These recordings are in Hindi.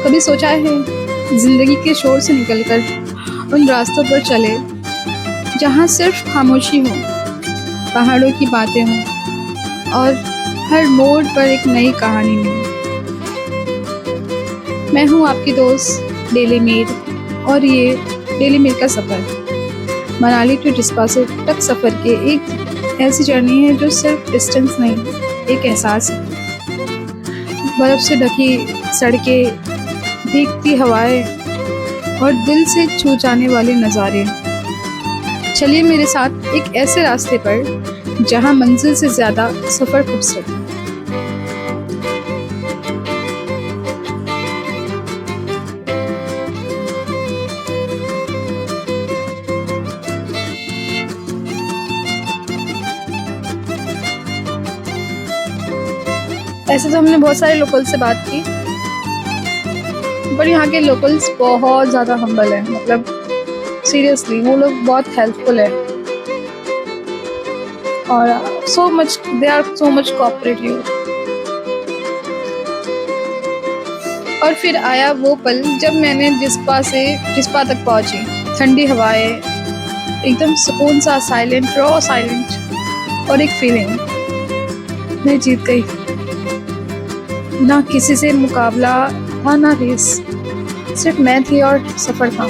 कभी सोचा है जिंदगी के शोर से निकलकर उन रास्तों पर चले जहाँ सिर्फ खामोशी हो, पहाड़ों की बातें हों और हर मोड़ पर एक नई कहानी मिले। मैं हूँ आपकी दोस्त डेली मीर और ये डेली मीर का सफ़र मनाली टू जिस्पा से तक सफ़र के एक ऐसी जर्नी है जो सिर्फ डिस्टेंस नहीं, एक एहसास है। बर्फ़ से ढकी सड़कें, भीगती हवाएं और दिल से छू जाने वाले नज़ारे। चलिए मेरे साथ एक ऐसे रास्ते पर जहां मंजिल से ज़्यादा सफ़र खूबसूरत है। ऐसे तो हमने बहुत सारे लोकल्स से बात की, पर यहाँ के लोकल्स बहुत ज़्यादा हम्बल हैं। मतलब सीरियसली वो लोग बहुत हेल्पफुल है और they are so much cooperative. और फिर आया वो पल जब मैंने जिस्पा तक पहुंची। ठंडी हवाएं, एकदम सुकून सा, साइलेंट और एक फीलिंग, मैं जीत गई। ना किसी से मुकाबला था, ना रेस, सिर्फ मैं थी और सफ़र था।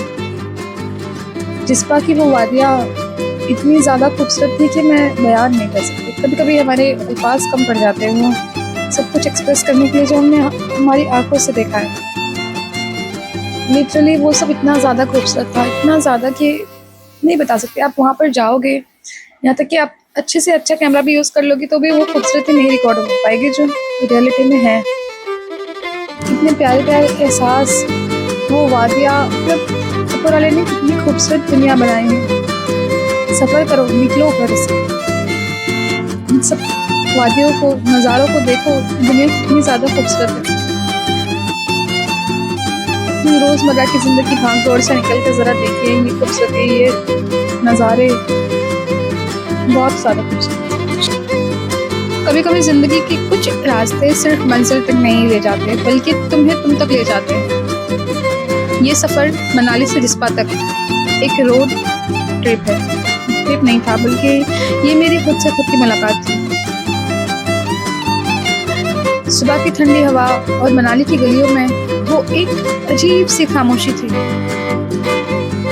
जिस्पा की वो वादियाँ इतनी ज़्यादा खूबसूरत थी कि मैं बयान नहीं कर सकती। कभी कभी हमारे अल्फाज कम पड़ जाते हैं वो सब कुछ एक्सप्रेस करने के लिए जो हमने हमारी आंखों से देखा है। लिटरली वो सब इतना ज़्यादा खूबसूरत था, इतना ज़्यादा कि नहीं बता सकते। आप वहाँ पर जाओगे, यहाँ तक कि आप अच्छे से अच्छा कैमरा भी यूज़ कर लोगे तो भी वो खूबसूरती नहीं रिकॉर्ड हो पाएगी जो रियलिटी में है। इतने प्यारे प्यारे एहसास, वो वादियाँ, मतलब ऊपर वाले ने कितनी खूबसूरत दुनिया बनाई है। सफ़र करो, निकलो घर से, इन सब वादियों को, नज़ारों को देखो। दुनिया कितनी ज़्यादा खूबसूरत है। रोज़मर्रा की ज़िंदगी भाग दौड़ से निकल कर ज़रा देखिए ये खूबसूरती, ये नज़ारे बहुत ज़्यादा खूबसूरत। कभी कभी ज़िंदगी के कुछ रास्ते सिर्फ मंजिल तक नहीं ले जाते बल्कि तुम्हें तुम तक ले जाते हैं। ये सफ़र मनाली से जिस्पा तक एक रोड ट्रिप है। ट्रिप नहीं था बल्कि ये मेरी खुद से खुद की मुलाकात थी। सुबह की ठंडी हवा और मनाली की गलियों में वो एक अजीब सी खामोशी थी।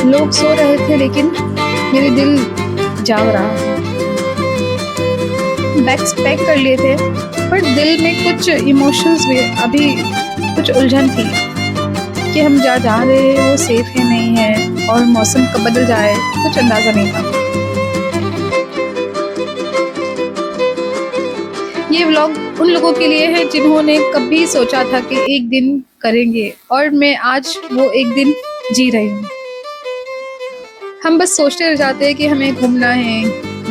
लोग सो रहे थे लेकिन मेरे दिल जाग रहा था। बैग्स पैक कर लिए थे पर दिल में कुछ इमोशंस भी, अभी कुछ उलझन थी कि हम जा रहे हैं वो सेफ है नहीं है, और मौसम कब बदल जाए कुछ अंदाज़ा नहीं था। ये व्लॉग उन लोगों के लिए है जिन्होंने कभी सोचा था कि एक दिन करेंगे, और मैं आज वो एक दिन जी रही हूँ। हम बस सोचते रह जाते हैं कि हमें घूमना है,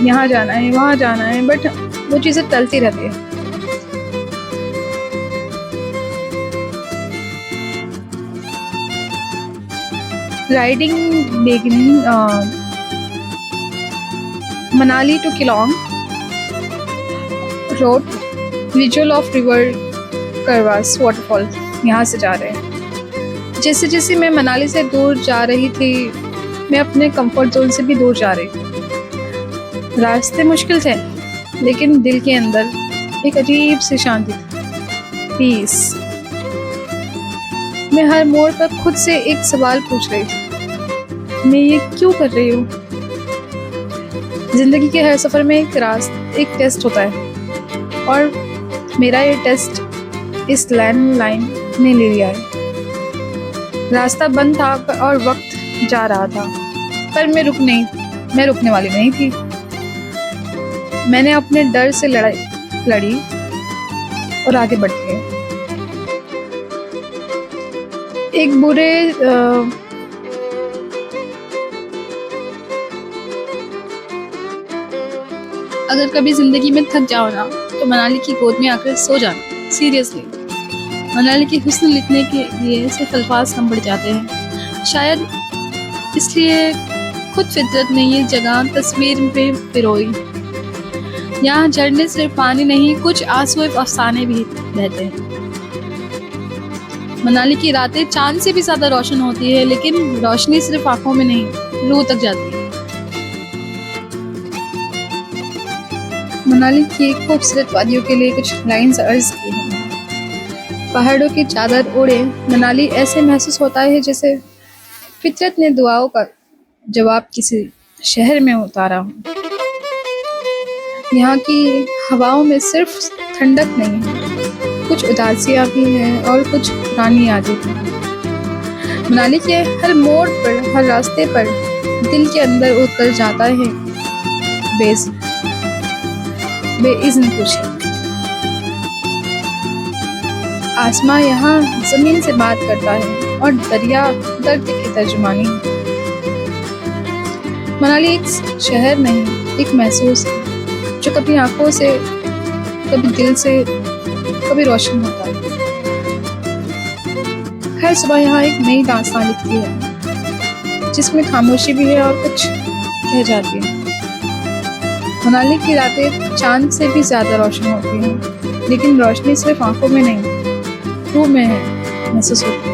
यहाँ जाना है, वहाँ जाना है, बट वो चीज़ें टलती रहती है। Riding begin Manali to Keylong road, visual of river Karvas waterfall, यहाँ से जा रहे हैं। जैसे जैसे मैं मनाली से दूर जा रही थी, मैं अपने कंफर्ट जोन से भी दूर जा रही थी। रास्ते मुश्किल थे लेकिन दिल के अंदर एक अजीब सी शांति थी, पीस। मैं हर मोड़ पर खुद से एक सवाल पूछ रही थी, मैं ये क्यों कर रही हूँ? जिंदगी के हर सफ़र में एक टेस्ट होता है, और मेरा ये टेस्ट इस लैंडलाइन ने ले लिया है। रास्ता बंद था और वक्त जा रहा था, पर मैं रुकने वाली नहीं थी। मैंने अपने डर से लड़ी और आगे बढ़ गई। एक बुरे अगर कभी जिंदगी में थक जाओ ना तो मनाली की गोद में आकर सो जाना। सीरियसली, मनाली की हुस्न लिखने के लिए सिर्फ अल्फाज कम पड़ जाते हैं। शायद इसलिए खुद फितरत ने ये जगह तस्वीर पे पिरोई। यहाँ झरने सिर्फ पानी नहीं, कुछ आंसू अफसाने भी बहते हैं। मनाली की रातें चांद से भी ज्यादा रोशन होती है, लेकिन रोशनी सिर्फ आंखों में नहीं, रूह तक जाती है। मनाली की खूबसूरत वादियों के लिए कुछ लाइंस अर्ज की हैं। पहाड़ों की चादर ओढ़े मनाली ऐसे महसूस होता है जैसे फितरत ने दुआओं का जवाब किसी शहर में उतारा हो। यहाँ की हवाओं में सिर्फ ठंडक नहीं है, कुछ उदासियाँ भी हैं और कुछ पुरानी यादें भी। मनाली के हर मोड़ पर, हर रास्ते पर दिल के अंदर उतर जाता है बेस बेइज़्न कुछ है। आसमां यहाँ जमीन से बात करता है और दरिया दर्द की तर्जुमानी है। मनाली एक शहर नहीं, एक महसूस है जो कभी आंखों से, कभी दिल से, कभी रोशन होता है। हर सुबह यहाँ एक नई दास्तान लिखती है जिसमें खामोशी भी है और कुछ कह जाती है। मनाली की रातें चांद से भी ज्यादा रोशन होती हैं, लेकिन रोशनी सिर्फ आंखों में नहीं, रूह में है महसूस होती है।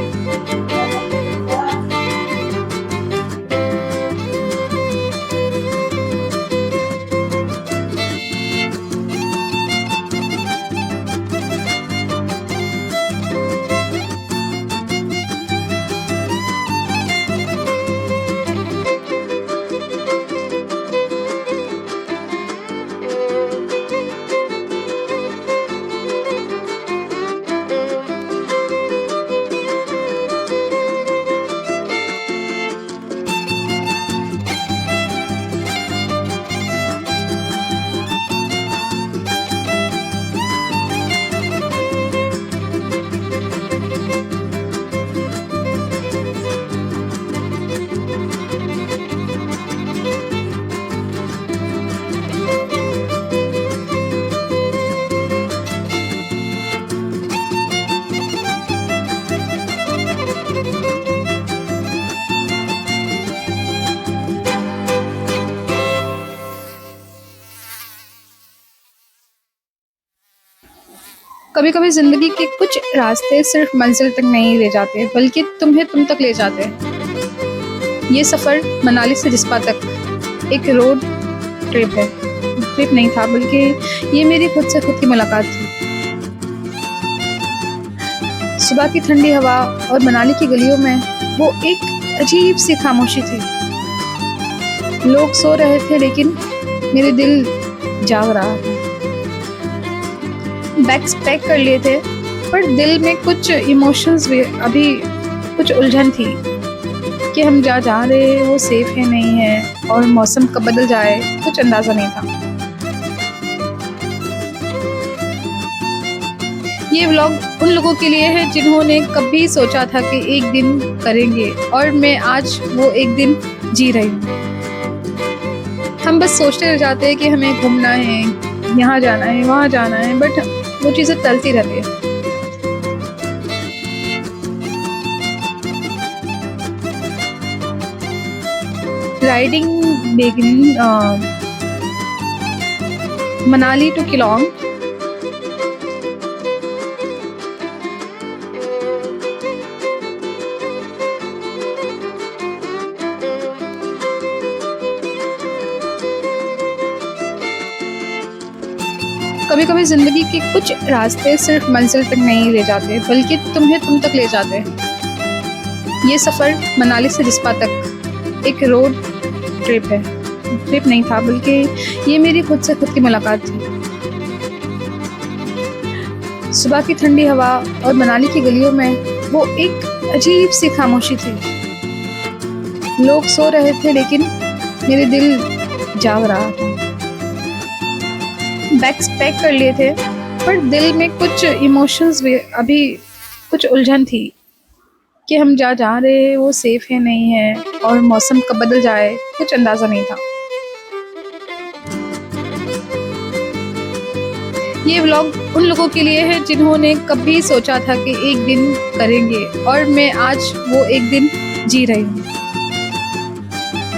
कभी कभी जिंदगी के कुछ रास्ते सिर्फ मंजिल तक नहीं ले जाते, बल्कि तुम्हें तुम तक ले जाते हैं। ये सफर मनाली से जिस्पा तक एक रोड ट्रिप है। ट्रिप नहीं था, बल्कि ये मेरी खुद से खुद की मुलाकात थी। सुबह की ठंडी हवा और मनाली की गलियों में वो एक अजीब सी खामोशी थी। लोग सो रहे थे, लेकिन मेरे दिल जाग रहा था। बैग्स पैक कर लिए थे, पर दिल में कुछ इमोशंस भी, अभी कुछ उलझन थी कि हम जा रहे वो सेफ है नहीं है, और मौसम कब बदल जाए कुछ अंदाजा नहीं था। ये व्लॉग उन लोगों के लिए है जिन्होंने कभी सोचा था कि एक दिन करेंगे, और मैं आज वो एक दिन जी रही हूँ। हम बस सोचते रह जाते हैं कि हमें घूमना है, यहाँ जाना है, वहाँ जाना है, बट वो चीज़ें चलती रहती है। Riding begin Manali to Keylong. कभी कभी जिंदगी के कुछ रास्ते सिर्फ मंजिल तक नहीं ले जाते, बल्कि तुम्हें तुम तक ले जाते हैं। ये सफर मनाली से जिस्पा तक एक रोड ट्रिप है। ट्रिप नहीं था, बल्कि ये मेरी खुद से खुद की मुलाकात थी। सुबह की ठंडी हवा और मनाली की गलियों में वो एक अजीब सी खामोशी थी। लोग सो रहे थे, लेकिन मेरे दिल जाग रहा था। बैग्स पैक कर लिए थे, पर दिल में कुछ इमोशंस भी, अभी कुछ उलझन थी कि हम जा रहे वो सेफ है नहीं है, और मौसम कब बदल जाए कुछ अंदाजा नहीं था। ये व्लॉग उन लोगों के लिए है जिन्होंने कभी सोचा था कि एक दिन करेंगे, और मैं आज वो एक दिन जी रही हूँ।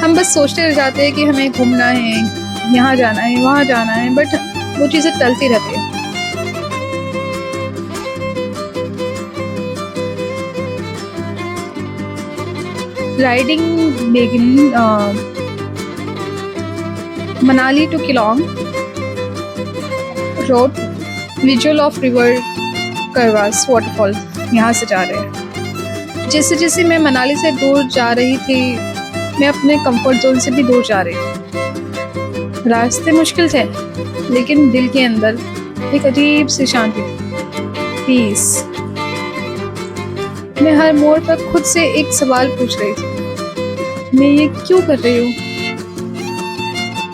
हम बस सोचते रह जाते हैं कि हमें घूमना है, यहाँ जाना है, वहाँ जाना है, बट वो चीज़ें चलती रहती है। Riding begin Manali to Keelong road, visual of river करवास waterfall, यहाँ से जा रहे हैं। जैसे जैसे मैं मनाली से दूर जा रही थी, मैं अपने कंफर्ट जोन से भी दूर जा रही थी। रास्ते मुश्किल थे, लेकिन दिल के अंदर एक अजीब सी शांति थी, पीस। मैं हर मोड़ पर खुद से एक सवाल पूछ रही थी, मैं ये क्यों कर रही हूँ?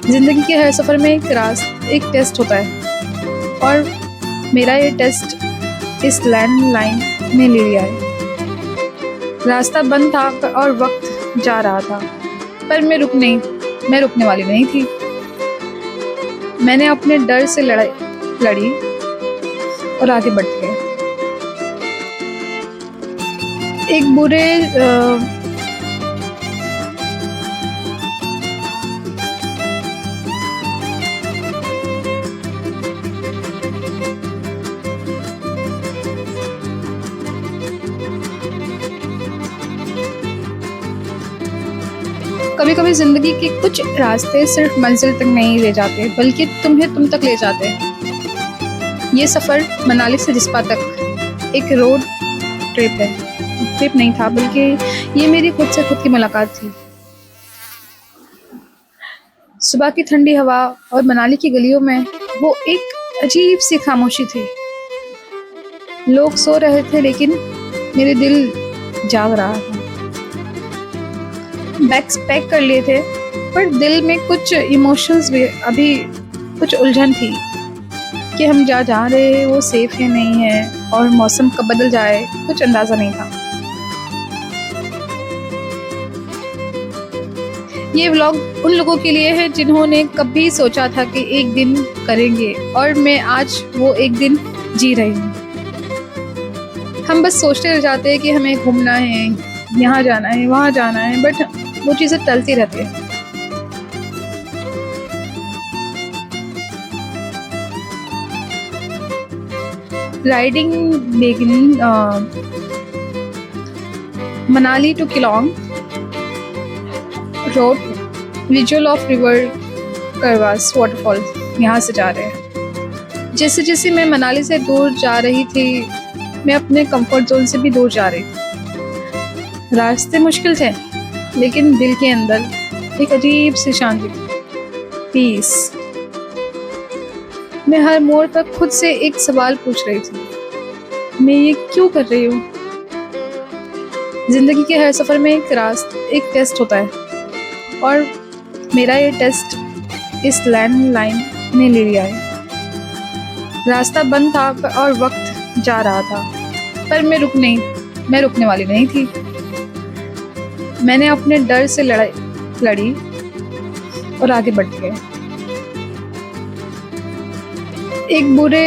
जिंदगी के हर सफर में एक टेस्ट होता है, और मेरा ये टेस्ट इस लैंडलाइन ने ले लिया है। रास्ता बंद था और वक्त जा रहा था, पर मैं रुकने वाली नहीं थी। मैंने अपने डर से लड़ी और आगे बढ़ती गई। एक बुरे कभी कभी जिंदगी के कुछ रास्ते सिर्फ मंजिल तक नहीं ले जाते, बल्कि तुम्हें तुम तक ले जाते हैं। ये सफ़र मनाली से जिस्पा तक एक रोड ट्रिप नहीं था, बल्कि ये मेरी खुद से खुद की मुलाकात थी। सुबह की ठंडी हवा और मनाली की गलियों में वो एक अजीब सी खामोशी थी। लोग सो रहे थे, लेकिन मेरे दिल जाग रहा था। बैग्स पैक कर लिए थे, पर दिल में कुछ इमोशंस भी, अभी कुछ उलझन थी कि हम जा रहे हैं वो सेफ है नहीं है, और मौसम कब बदल जाए कुछ अंदाज़ा नहीं था। ये व्लॉग उन लोगों के लिए है जिन्होंने कभी सोचा था कि एक दिन करेंगे, और मैं आज वो एक दिन जी रही हूँ। हम बस सोचते रह जाते हैं कि हमें घूमना है, यहाँ जाना है, वहाँ जाना है, बट वो चीज़ें टलती रहती है। Riding begin Manali to Keylong road, visual of river Karvas waterfall, यहाँ से जा रहे हैं। जैसे जैसे मैं मनाली से दूर जा रही थी, मैं अपने कंफर्ट जोन से भी दूर जा रही थी। रास्ते मुश्किल थे, लेकिन दिल के अंदर एक अजीब सी शांति थी, पीस। मैं हर मोड़ पर खुद से एक सवाल पूछ रही थी, मैं ये क्यों कर रही हूँ? जिंदगी के हर सफर में एक टेस्ट होता है, और मेरा ये टेस्ट इस लैंडलाइन ने ले लिया है। रास्ता बंद था और वक्त जा रहा था, पर मैं रुकने वाली नहीं थी। मैंने अपने डर से लड़ी और आगे बढ़ती गई। एक बुरे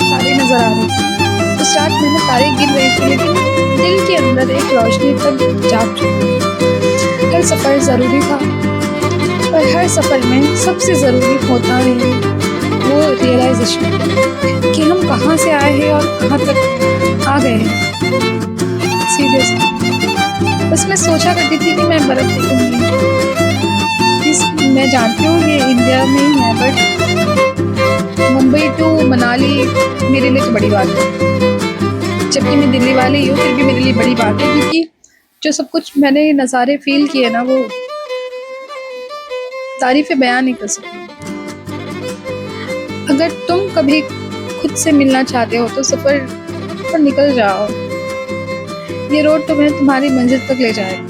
तारे नजर आ रहे थे। उस रात मैंने तारे गिन रही थी, लेकिन दिल के अंदर एक रोशनी तक जाग चुकी। हर सफ़र ज़रूरी था, पर हर सफ़र में सबसे ज़रूरी होता है वो रियलाइजेशन कि हम कहाँ से आए हैं और कहाँ तक आ गए हैं। सीरियसली बस मैं सोचा करती थी कि मैं बर्फ़ देखूंगी। मैं जानती हूँ ये इंडिया में ही है, बट मुंबई टू मनाली मेरे लिए तो बड़ी बात है। जबकि मैं दिल्ली वाली ही हूँ, फिर भी मेरे लिए बड़ी बात है, क्योंकि जो सब कुछ मैंने नज़ारे फील किए ना, वो तारीफ़ें बयान नहीं कर सकती। अगर तुम कभी खुद से मिलना चाहते हो तो सफ़र पर निकल जाओ। ये रोड तुम्हें तुम्हारी मंजिल तक ले जाएगा,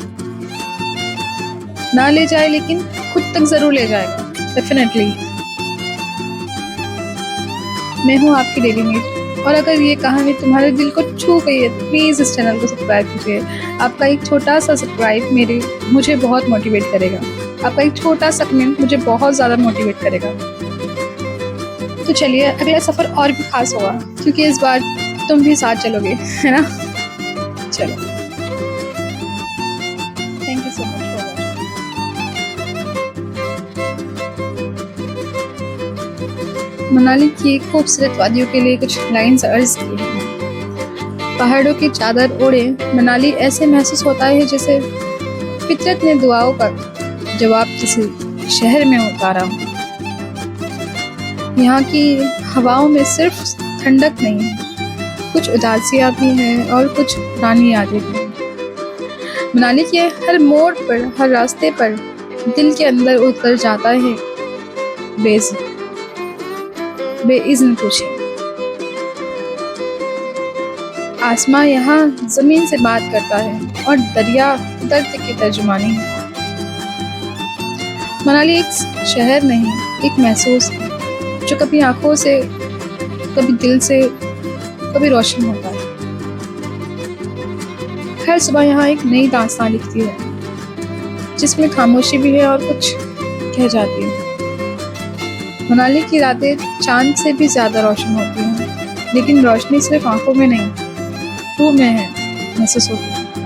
ना ले जाए लेकिन खुद तक ज़रूर ले जाएगा, डेफिनेटली। मैं हूँ आपकी डेली नीड, और अगर ये कहानी तुम्हारे दिल को छू गई है तो प्लीज़ इस चैनल को सब्सक्राइब कीजिए। आपका एक छोटा सा सब्सक्राइब मुझे बहुत मोटिवेट करेगा। आपका एक छोटा सा कमेंट मुझे बहुत ज़्यादा मोटिवेट करेगा। तो चलिए, अगला सफ़र और भी खास होगा, क्योंकि इस बार तुम भी साथ चलोगे, है ना। चलो, thank you so much for watching. Manali की खूबसूरत वादियों के लिए कुछ लाइन्स अर्ज की हैं। पहाड़ों की चादर ओढ़े मनाली ऐसे महसूस होता है जैसे फितरत ने दुआओं का जवाब किसी शहर में उतारा हो। यहाँ की हवाओं में सिर्फ ठंडक नहीं है, कुछ उदासियाँ भी हैं और कुछ पुरानी यादें भी हैं। मनाली के हर मोड़ पर, हर रास्ते पर दिल के अंदर उतर जाता है बेइज़्न खुशी। आसमां यहाँ जमीन से बात करता है और दरिया दर्द की तर्जुमानी है। मनाली एक शहर नहीं, एक महसूस है जो कभी आंखों से, कभी दिल से, कभी रोशन होता है। हर सुबह यहाँ एक नई दास्तान लिखती है जिसमें खामोशी भी है और कुछ कह जाती है। मनाली की रातें चांद से भी ज्यादा रोशन होती हैं, लेकिन रोशनी सिर्फ आंखों में नहीं, रूह में है महसूस होती है।